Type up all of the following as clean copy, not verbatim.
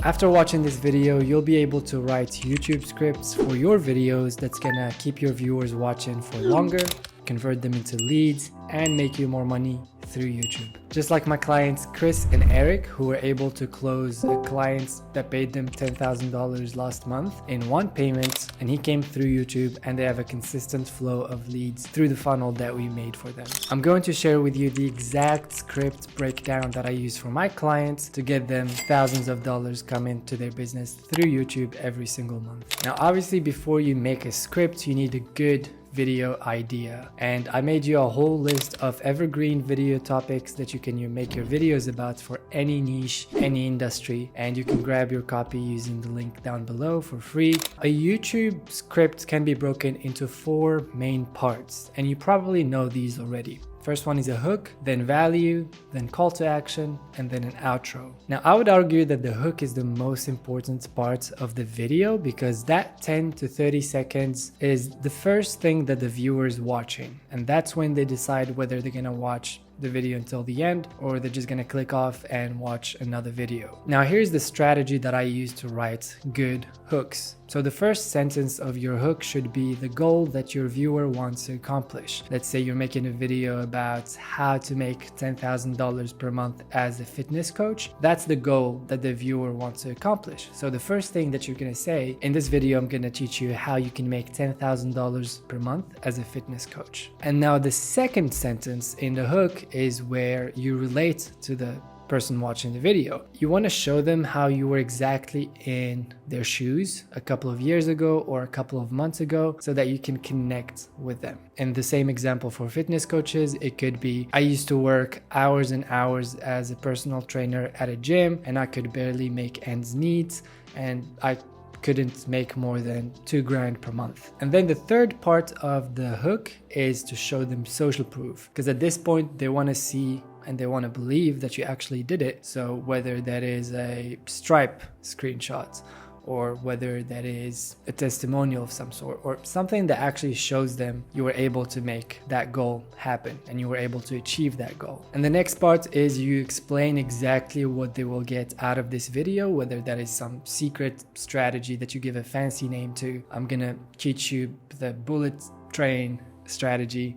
After watching this video, you'll be able to write YouTube scripts for your videos that's gonna keep your viewers watching for longer, convert them into leads, and make you more money through YouTube. Just like my clients Chris and Eric, who were able to close a client that paid them $10,000 last month in one payment, and he came through YouTube, and they have a consistent flow of leads through the funnel that we made for them. I'm going to share with you the exact script breakdown that I use for my clients to get them thousands of dollars coming to their business through YouTube every single month. Now, obviously, before you make a script, you need a good video idea, and I made you a whole list of evergreen video topics that you can make your videos about for any niche, any industry, and you can grab your copy using the link down below for free. A YouTube script can be broken into 4 main parts, and you probably know these already. First one is a hook, then value, then call to action, and then an outro. Now, I would argue that the hook is the most important part of the video because that 10 to 30 seconds is the first thing that the viewer is watching. And that's when they decide whether they're gonna watch the video until the end or they're just gonna click off and watch another video. Now, here's the strategy that I use to write good hooks. So the first sentence of your hook should be the goal that your viewer wants to accomplish. Let's say you're making a video about how to make $10,000 per month as a fitness coach. That's the goal that the viewer wants to accomplish. So the first thing that you're gonna say, in this video, I'm gonna teach you how you can make $10,000 per month as a fitness coach. And now the second sentence in the hook is where you relate to the person watching the video. You want to show them how you were exactly in their shoes a couple of years ago or a couple of months ago so that you can connect with them. And the same example for fitness coaches, it could be, I used to work hours and hours as a personal trainer at a gym and I could barely make ends meet, and I couldn't make more than $2,000 per month. And then the third part of the hook is to show them social proof, because at this point they want to see and they want to believe that you actually did it. So whether that is a Stripe screenshot or whether that is a testimonial of some sort or something that actually shows them you were able to make that goal happen and you were able to achieve that goal. And the next part is you explain exactly what they will get out of this video, whether that is some secret strategy that you give a fancy name to. I'm gonna teach you the bullet train strategy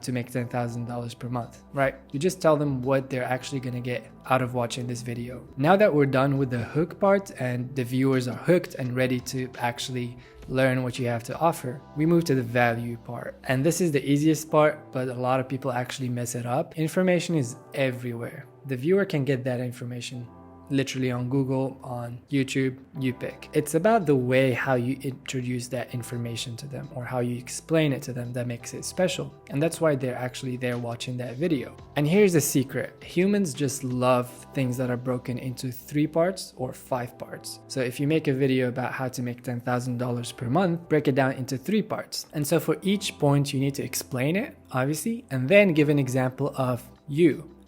to make $10,000 per month, right? You just tell them what they're actually gonna get out of watching this video. Now that we're done with the hook part and the viewers are hooked and ready to actually learn what you have to offer, we move to the value part. And this is the easiest part, but a lot of people actually mess it up. Information is everywhere. The viewer can get that information literally on Google, on YouTube, you pick. It's about the way how you introduce that information to them or how you explain it to them that makes it special. And that's why they're actually there watching that video. And here's the secret. Humans just love things that are broken into 3 parts or 5 parts. So if you make a video about how to make $10,000 per month, break it down into 3 parts. And so for each point, you need to explain it, obviously, and then give an example of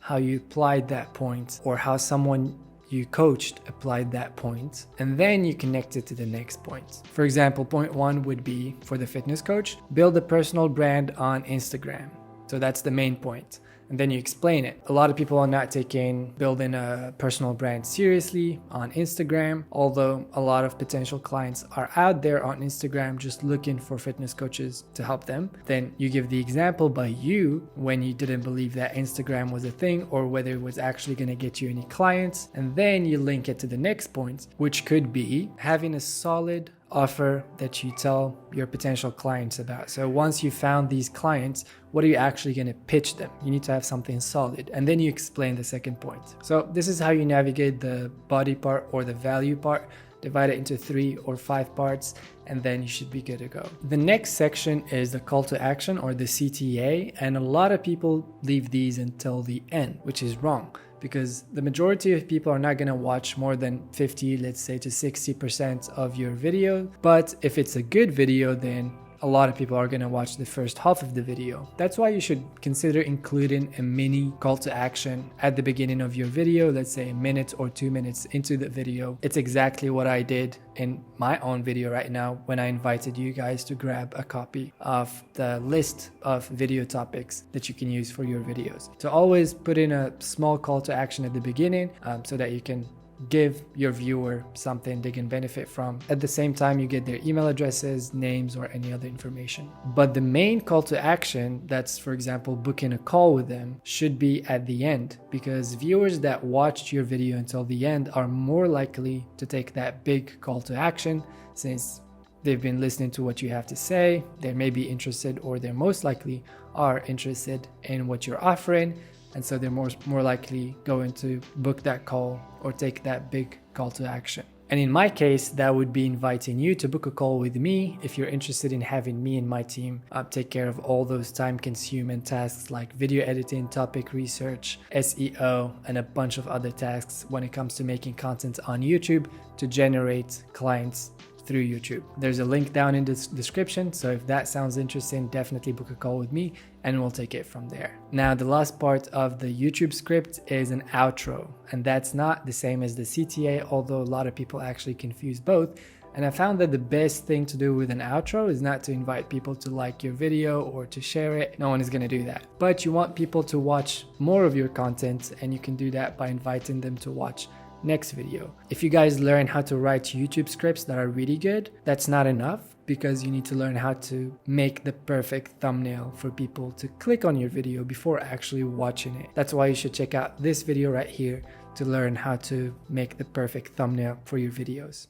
how you applied that point or how someone you coached applied that point, and then you connect it to the next point. For example, point 1 would be for the fitness coach, build a personal brand on Instagram. So that's the main point. And then you explain it. A lot of people are not taking building a personal brand seriously on Instagram, although a lot of potential clients are out there on Instagram just looking for fitness coaches to help them. Then you give the example by you when you didn't believe that Instagram was a thing or whether it was actually going to get you any clients. And then you link it to the next point, which could be having a solid offer that you tell your potential clients about. So once you found these clients, what are you actually going to pitch them? You need to have something solid, and then you explain the second point. So this is how you navigate the body part or the value part. Divide it into 3 or 5 parts, and then you should be good to go. The next section is the call to action or the CTA, and a lot of people leave these until the end, which is wrong, because the majority of people are not going to watch more than 50, let's say to 60% of your video. But if it's a good video, then a lot of people are going to watch the first half of the video. That's why you should consider including a mini call to action at the beginning of your video, let's say a minute or 2 minutes into the video. It's exactly what I did in my own video right now when I invited you guys to grab a copy of the list of video topics that you can use for your videos. So always put in a small call to action at the beginning so that you can give your viewer something they can benefit from. At the same time, you get their email addresses, names, or any other information. But the main call to action, that's for example booking a call with them, should be at the end, because viewers that watched your video until the end are more likely to take that big call to action, since they've been listening to what you have to say, they may be interested, or they're most likely are interested in what you're offering, and so they're more likely going to book that call or take that big call to action. And in my case, that would be inviting you to book a call with me if you're interested in having me and my team take care of all those time-consuming tasks like video editing, topic research, SEO, and a bunch of other tasks when it comes to making content on YouTube to generate clients through YouTube. There's a link down in the description, so if that sounds interesting, definitely book a call with me and we'll take it from there. Now, the last part of the YouTube script is an outro, and that's not the same as the CTA, although a lot of people actually confuse both. And I found that the best thing to do with an outro is not to invite people to like your video or to share it. No one is going to do that. But you want people to watch more of your content, and you can do that by inviting them to watch next video. If you guys learn how to write YouTube scripts that are really good, that's not enough, because you need to learn how to make the perfect thumbnail for people to click on your video before actually watching it. That's why you should check out this video right here to learn how to make the perfect thumbnail for your videos.